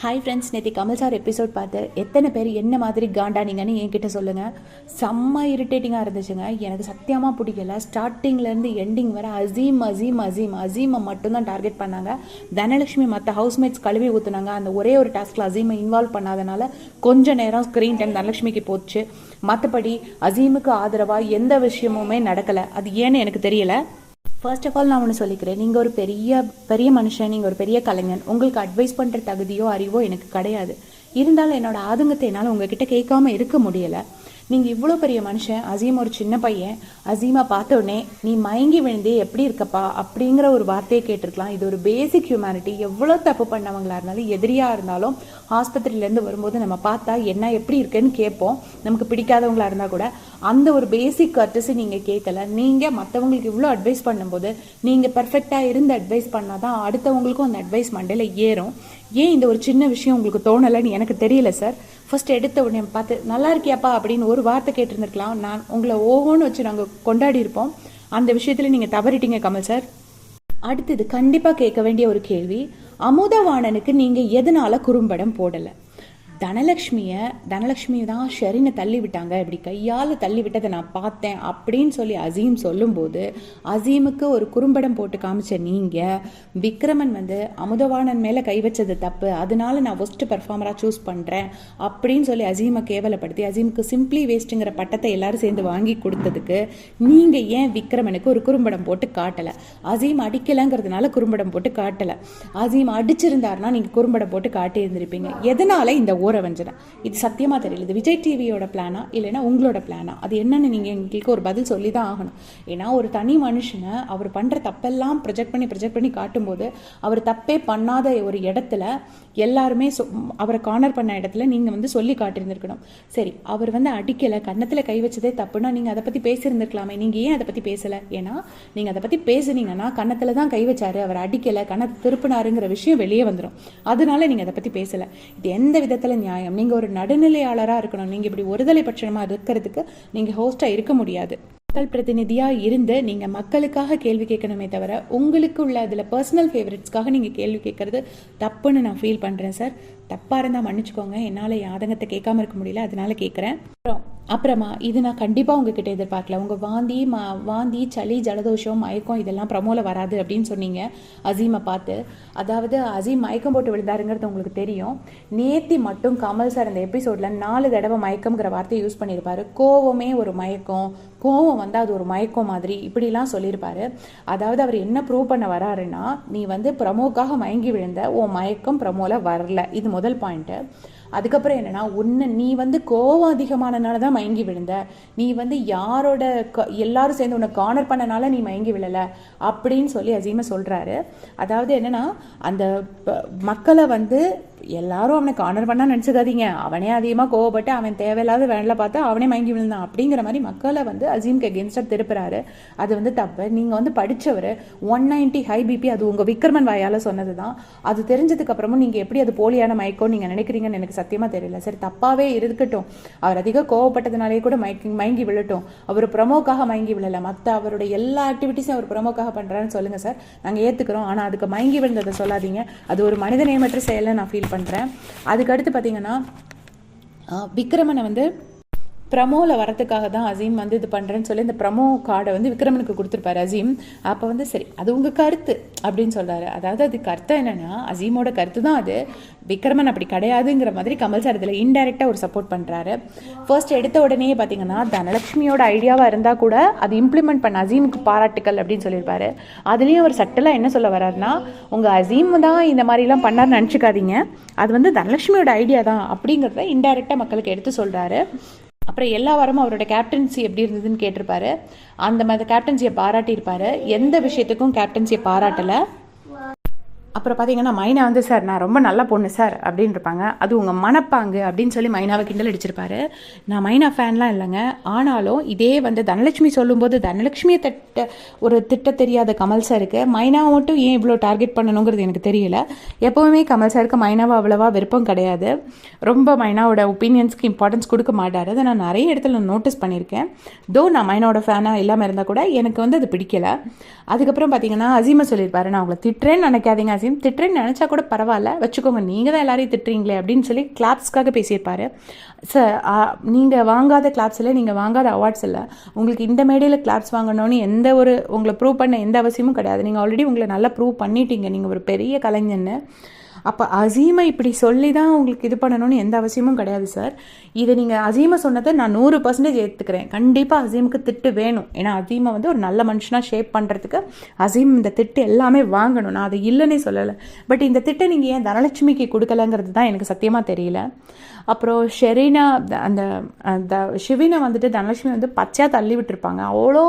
Hi friends, நேற்று Kamal sir episode பார்த்து எத்தனை பேர் என்ன மாதிரி காண்டானீங்கன்னு என்கிட்ட சொல்லுங்கள். செம்ம இரிட்டேட்டிங்காக இருந்துச்சுங்க. எனக்கு சத்தியமாக பிடிக்கல. ஸ்டார்டிங்லேருந்து எண்டிங் வர அசீமை மட்டும்தான் டார்கெட் பண்ணாங்க. தனலட்சுமி மற்ற ஹவுஸ்மேட்ஸ் கழுவி ஊற்றுனாங்க. அந்த ஒரே ஒரு டாஸ்கில் அசீமை இன்வால்வ் பண்ணாதனால கொஞ்சம் நேரம் ஸ்க்ரீன் டைம் தனலட்சுமிக்கு போச்சு. மற்றபடி அசீமுக்கு ஆதரவாக எந்த விஷயமுமே நடக்கலை. அது ஏன்னு எனக்கு தெரியல. ஃபர்ஸ்ட் ஆஃப் ஆல் நான் ஒன்று சொல்லிக்கிறேன். நீங்கள் ஒரு பெரிய மனுஷன், நீங்கள் ஒரு பெரிய கலைஞன். உங்களுக்கு அட்வைஸ் பண்ணுற தகுதியோ அறிவோ எனக்கு கிடையாது. இருந்தாலும் என்னோட ஆதங்கத்தை என்னால் உங்ககிட்ட கேட்காம இருக்க முடியலை. நீங்கள் இவ்வளோ பெரிய மனுஷன், அசீம் ஒரு சின்ன பையன். அசீமை பார்த்த உடனே நீ மயங்கி விழுந்தே எப்படி இருக்கப்பா அப்படிங்கிற ஒரு வார்த்தையை கேட்டிருக்கலாம். இது ஒரு பேசிக் ஹியூமனிட்டி. எவ்வளோ தப்பு பண்ணவங்களா இருந்தாலும் எதிரியாக இருந்தாலும் ஆஸ்பத்திரியிலேருந்து வரும்போது நம்ம பார்த்தா என்ன எப்படி இருக்குன்னு கேட்போம். நமக்கு பிடிக்காதவங்களா இருந்தால் கூட அந்த ஒரு பேசிக் கர்ட்டஸி நீங்கள் கேட்கல. நீங்கள் மற்றவங்களுக்கு இவ்வளோ அட்வைஸ் பண்ணும்போது நீங்கள் பர்ஃபெக்டாக இருந்து அட்வைஸ் பண்ணால் தான் அடுத்தவங்களுக்கும் அந்த அட்வைஸ் மண்டையில் ஏறும். ஏன் இந்த ஒரு சின்ன விஷயம் உங்களுக்கு தோணலைன்னு எனக்கு தெரியல சார். ஃபர்ஸ்ட் எடுத்த உடனே பார்த்து நல்லா இருக்கியாப்பா அப்படின்னு ஒரு வார்த்தை கேட்டிருந்துருக்கலாம். நான் உங்களை ஓஹோன்னு வச்சு நாங்கள் கொண்டாடி இருப்போம். அந்த விஷயத்தில் நீங்கள் தவறிட்டீங்க கமல் சார். அடுத்தது கண்டிப்பாக கேட்க வேண்டிய ஒரு கேள்வி, அமுதவாணனுக்கு நீங்கள் எதனால குறும்படம் போடலை? தனலட்சுமி தான் ஷெரினை தள்ளி விட்டாங்க, இப்படி கையால் தள்ளி விட்டதை நான் பார்த்தேன் அப்படின்னு சொல்லி அசீம் சொல்லும்போது அசீமுக்கு ஒரு குறும்படம் போட்டு காமிச்ச நீங்கள் விக்ரமன் அமுதவாணன் மேலே கை வச்சது தப்பு, அதனால நான் ஒஸ்ட் பெர்ஃபார்மராக சூஸ் பண்ணுறேன் அப்படின்னு சொல்லி அசீமை கேவலப்படுத்தி அசீமுக்கு சிம்பிளி வேஸ்ட்டுங்கிற பட்டத்தை எல்லாரும் சேர்ந்து வாங்கி கொடுத்ததுக்கு நீங்கள் ஏன் விக்ரமனுக்கு ஒரு குறும்படம் போட்டு காட்டலை? அசீம் அடிக்கலைங்கிறதுனால குறும்படம் போட்டு காட்டலை. அசீம் அடிச்சிருந்தாருன்னா நீங்கள் குறும்படம் போட்டு காட்டி இருந்திருப்பீங்க. எதனால இந்த வஞ்சனை? இது சத்தியமா தெரியல. இது விஜய் டிவியோட பிளானா இல்லைன்னா உங்களோட பிளானா? அது என்னன்னு நீங்க எங்களுக்கு ஒரு பதில் சொல்லி தான் ஆகணும். ஏன்னா ஒரு தனி மனுஷனை அவர் பண்ற தப்பெல்லாம் ப்ரொஜெக்ட் பண்ணி காட்டும்போது அவர் தப்பே பண்ணாத ஒரு இடத்துல எல்லாருமே அவரை கார்னர் பண்ண இடத்துல நீங்க சொல்லி காட்டியிருந்திருக்கணும். சரி, அவர் அடிக்கல, கன்னத்துல கை வச்சதே தப்புன்னா நீங்க அதை பத்தி பேசியிருந்திருக்கலாமே. நீங்க ஏன் அதை பத்தி பேசல? ஏன்னா நீங்க அதை பத்தி பேசுனீங்கன்னா கன்னத்துல தான் கை வச்சாரு, அவர் அடிக்கல, கன்னத்தை திருப்பினாருங்கிற விஷயம் வெளியே வந்துடும். அதனால நீங்க அதை பத்தி பேசல. இது எந்த விதத்துல நியாயம்? நீங்க ஒரு நடுநிலையாளரா இருக்கணும். நீங்க இப்படி ஒருதலை பட்சமா இருக்கிறதுக்கு நீங்க ஹோஸ்டா இருக்க முடியாது. மக்கள் பிரதிநிதியா இருந்து நீங்க மக்களுக்காக கேள்வி கேட்கணுமே தவிர உங்களுக்கு உள்ள அதுல பர்சனல் ஃபேவரட்ஸ்க்காக நீங்க கேள்வி கேட்கறது தப்புன்னு நான் ஃபீல் பண்றேன் சார். தப்பா இருந்தா மன்னிச்சுக்கோங்க. என்னால யாதங்கத்தை கேட்காம இருக்க முடியல, அதனால கேட்கறேன். அப்புறமா இது நான் கண்டிப்பா உங்ககிட்ட எதிர்பார்க்கல. உங்க வாந்தி சளி ஜலதோஷம் மயக்கம் இதெல்லாம் ப்ரமோல வராது அப்படின்னு சொன்னீங்க அசீமை பார்த்து. அதாவது அசீம் மயக்கம் போட்டு விழுந்தாருங்கிறது உங்களுக்கு தெரியும். நேத்தி மட்டும் கமல் சார் அந்த எபிசோட்ல 4 தடவை மயக்கம்ங்கிற வார்த்தையை யூஸ் பண்ணியிருப்பாரு. கோவமே ஒரு மயக்கம், கோவம் அது ஒரு மயக்கம் மாதிரி இப்படிலாம் சொல்லியிருப்பாரு. அதாவது அவர் என்ன ப்ரூவ் பண்ண வராருன்னா, நீ ப்ரமோக்காக மயங்கி விழுந்த, உன் மயக்கம் ப்ரமோல வரல. இது முதல் பாயிண்ட். அதுக்கப்புறம் என்னன்னா, நீ கோவம் அதிகமானனால தான் மயங்கி விழுந்த, நீ யாரோட எல்லாரும் சேர்ந்து உன்னை கார்னர் பண்ணனால நீ மயங்கி விழல அப்படின்னு சொல்லி அசீமை சொல்றாரு. அதாவது என்னன்னா, அந்த மக்களை எல்லாரும் அவனை கார்னர் பண்ணா நினைச்சுக்காதீங்க. அவனே அதிகமாக கோவப்பட்டு அவன் தேவையில்லாத வேலை பார்த்து அவனே மயங்கி விழுந்தான் அப்படிங்கிற மாதிரி மக்களை அசீம்க்கு அகேன்ஸ்டா திருப்புறாரு. அது தப்பு. நீங்க படிச்சவர் 190 ஹை பிபி, அது உங்க விக்ரமன் வாயால சொன்னதுதான். அது தெரிஞ்சதுக்கு அப்புறமும் நீங்க எப்படி அது போலியான மயக்கம் நீங்க நினைக்கிறீங்கன்னு எனக்கு சத்தியமா தெரியல. சரி, தப்பாவே இருக்கட்டும். அவர் அதிக கோவப்பட்டதுனாலே கூட மயங்கி விழட்டும். அவர் ப்ரமோக்காக மயங்கி விழல. மற்ற அவருடைய எல்லா ஆக்டிவிட்டிஸும் அவர் ப்ரமோக்காக பண்றாருன்னு சொல்லுங்க சார், நாங்க ஏத்துக்கிறோம். ஆனா அதுக்கு மயங்கி விழுந்ததை சொல்லாதீங்க. அது ஒரு மனித நேயமற்ற செயலை நான் ஃபீல் பண்றேன். அதுக்கு அடுத்து பாத்தீங்கன்னா, விக்ரமனை ப்ரமோவில் வரத்துக்காக தான் அசீம் இது பண்ணுறேன்னு சொல்லி இந்த ப்ரமோ கார்டை விக்ரமனுக்கு கொடுத்துருப்பாரு அசீம். அப்போ சரி, அது உங்கள் கருத்து அப்படின்னு சொல்கிறாரு. அதாவது அதுக்கு அர்த்தம் என்னென்னா, அசீமோட கருத்து தான் அது, விக்ரமன் அப்படி கிடையாதுங்கிற மாதிரி கமல் சார் இதில் இன்டைரக்டாக ஒரு சப்போர்ட் பண்ணுறாரு. ஃபர்ஸ்ட் எடுத்த உடனே பார்த்தீங்கன்னா, தனலட்சுமியோட ஐடியாவாக இருந்தால் கூட அது இம்ப்ளிமெண்ட் பண்ண அசீமுக்கு பாராட்டுக்கள் அப்படின்னு சொல்லியிருப்பாரு. அதுலேயும் ஒரு சட்டலாக என்ன சொல்ல வர்றாருன்னா, உங்கள் அசீம் தான் இந்த மாதிரிலாம் பண்ணார்னு நினச்சிக்காதீங்க, அது தனலட்சுமியோட ஐடியா தான் அப்படிங்கிறத இன்டைரக்டாக மக்களுக்கு எடுத்து சொல்கிறாரு. அப்புறம் எல்லா வாரமும் அவரோட கேப்டன்சி எப்படி இருந்ததுன்னு கேட்டிருப்பாரு. அந்த மாதிரி கேப்டன்சியை பாராட்டியிருப்பாரு. எந்த விஷயத்துக்கும் கேப்டன்சியை பாராட்டலை. அப்புறம் பார்த்தீங்கன்னா, மைனா சார் நான் ரொம்ப நல்ல பொண்ணு சார் அப்படின்னு இருப்பாங்க. அது உங்கள் மனப்பாங்கு அப்படின்னு சொல்லி மைனாவை கிண்டல் அடிச்சிருப்பாரு. நான் மைனா ஃபேன்லாம் இல்லைங்க. ஆனாலும் இதே தனலட்சுமி சொல்லும்போது தனலட்சுமியை ஒரு திட்ட தெரியாத கமல் சாருக்கு மைனாவை மட்டும் ஏன் இவ்வளோ டார்கெட் பண்ணணுங்கிறது எனக்கு தெரியல. எப்போவுமே கமல் சாருக்கு மைனாவை அவ்வளவா விருப்பம் கிடையாது. ரொம்ப மைனாவோட ஒப்பீனியன்ஸ்க்கு இம்பார்ட்டன்ஸ் கொடுக்க மாட்டார். அதை நான் நிறைய இடத்துல நோட்டீஸ் பண்ணியிருக்கேன். நான் மைனாவோட ஃபேனாக இல்லாமல் இருந்தால் கூட எனக்கு அது பிடிக்கல. அதுக்கப்புறம் பார்த்தீங்கன்னா, அசீமை சொல்லியிருப்பாரு, நான் உங்களை திட்டுறேன்னு நினைக்காதீங்க அசீம், அசீம் திட்டுறேன்னு நினச்சா கூட பரவாயில்ல, வச்சுக்கோங்க, நீங்கள் தான் எல்லாரையும் திட்டுறீங்களே அப்படின்னு சொல்லி கிளாப்ஸ்க்காக பேசியிருப்பாரு. சார், நீங்கள் வாங்காத கிளாப்ஸ் இல்லை, நீங்கள் வாங்காத அவார்ட்ஸ் இல்லை, உங்களுக்கு இந்த மேடையில் கிளாப்ஸ் வாங்கணும்னு எந்த ஒரு உங்களை ப்ரூவ் பண்ண எந்த அவசியமும் கிடையாது. நீங்கள் ஆல்ரெடி உங்களை நல்லா ப்ரூவ் பண்ணிட்டீங்க, நீங்கள் ஒரு பெரிய கலைஞன்னு. அப்போ அசீமை இப்படி சொல்லி தான் உங்களுக்கு இது பண்ணணும்னு எந்த அவசியமும் கிடையாது சார். இதை நீங்கள் அசீமை சொன்னதை நான் 100% ஏற்றுக்கிறேன். கண்டிப்பாக அசீமுக்கு திட்டு வேணும். ஏன்னா அசீமை வந்து ஒரு நல்ல மனுஷனாக ஷேப் பண்ணுறதுக்கு அசீம் இந்த திட்டு எல்லாமே வாங்கணும். நான் அதை இல்லைன்னே சொல்லலை. பட் இந்த திட்டை நீங்கள் ஏன் தனலட்சுமிக்கு கொடுக்கலங்கிறது தான் எனக்கு சத்தியமாக தெரியல. அப்புறம் ஷெரீனா, அந்த ஷிவினை வந்துட்டு தனலட்சுமி வந்து பச்சையாக தள்ளி விட்டுருப்பாங்க, அவ்வளோ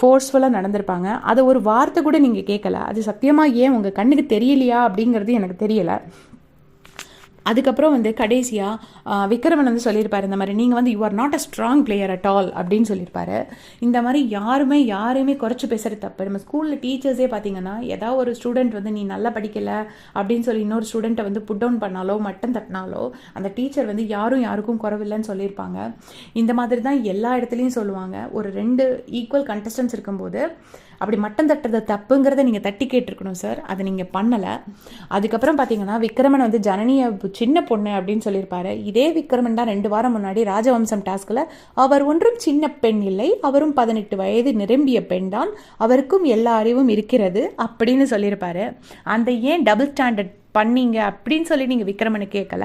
ஃபோர்ஸ்ஃபுல்லாக நடந்திருப்பாங்க. அதை ஒரு வார்த்தை கூட நீங்கள் கேட்கல. அது சத்தியமாக ஏன் உங்கள் கண்ணுக்கு தெரியலையா அப்படிங்கிறது எனக்கு தெரியலை. அதுக்கப்புறம் வந்து கடைசியாக விக்ரமன் வந்து சொல்லியிருப்பார், இந்த மாதிரி நீங்கள் வந்து you are not a strong player at all அப்படின்னு சொல்லியிருப்பாரு. இந்த மாதிரி யாரையுமே குறைச்சி பேசுகிறது தப்பு. நம்ம ஸ்கூலில் டீச்சர்ஸே பார்த்தீங்கன்னா ஏதாவது ஒரு ஸ்டூடெண்ட் வந்து நீ நல்லா படிக்கலை அப்படின்னு சொல்லி இன்னொரு ஸ்டூடெண்ட்டை வந்து புட் டவுன் பண்ணாலோ மட்டம் தட்டினாலோ அந்த டீச்சர் வந்து யாருக்கும் குறவில்லைன்னு சொல்லியிருப்பாங்க. இந்த மாதிரி தான் எல்லா இடத்துலையும் சொல்லுவாங்க. ஒரு 2 ஈக்குவல் கண்டஸ்டன்ஸ் இருக்கும்போது அப்படி மட்டம் தட்டுறது தப்புங்கிறத நீங்கள் தட்டி கேட்டிருக்கணும் சார். அதை நீங்கள் பண்ணலை. அதுக்கப்புறம் பார்த்தீங்கன்னா விக்ரமன் வந்து ஜனனியை சின்ன பொண்ணு அப்படின்னு சொல்லியிருப்பாரு. இதே விக்ரமன் தான் 2 வாரம் முன்னாடி ராஜவம்சம் டாஸ்கில் அவர் ஒன்றும் சின்ன பெண் இல்லை, அவரும் 18 வயது நிரம்பிய பெண் தான், அவருக்கும் எல்லா அறிவும் இருக்கிறது அப்படின்னு சொல்லியிருப்பாரு. அந்த ஏன் டபுள் ஸ்டாண்டர்ட் பண்ணீங்க அப்படின்னு சொல்லி நீங்கள் விக்ரமனை கேட்கல.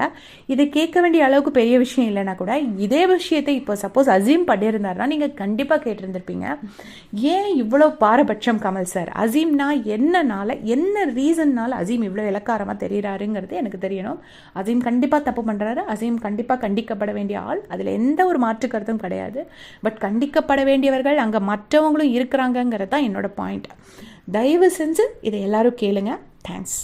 இதை கேட்க வேண்டிய அளவுக்கு பெரிய விஷயம் இல்லைன்னா கூட இதே விஷயத்தை இப்போ சப்போஸ் அசீம் பண்ணியிருந்தாருன்னா நீங்கள் கண்டிப்பாக கேட்டிருந்திருப்பீங்க. ஏன் இவ்வளோ பாரபட்சம் கமல் சார்? அசீம்னா என்ன ரீசன்னால அசீம் இவ்வளோ இலக்காரமாக தெரிகிறாருங்கிறது எனக்கு தெரியணும். அசீம் கண்டிப்பாக தப்பு பண்ணுறாரு. அசீம் கண்டிப்பாக கண்டிக்கப்பட வேண்டிய ஆள், அதில் எந்த ஒரு மாற்று கருத்தும் கிடையாது. பட் கண்டிக்கப்பட வேண்டியவர்கள் அங்கே மற்றவங்களும் இருக்கிறாங்கங்கிறது தான் என்னோட பாயிண்ட். தயவு செஞ்சு இதை எல்லாரும் கேளுங்க. தேங்க்ஸ்.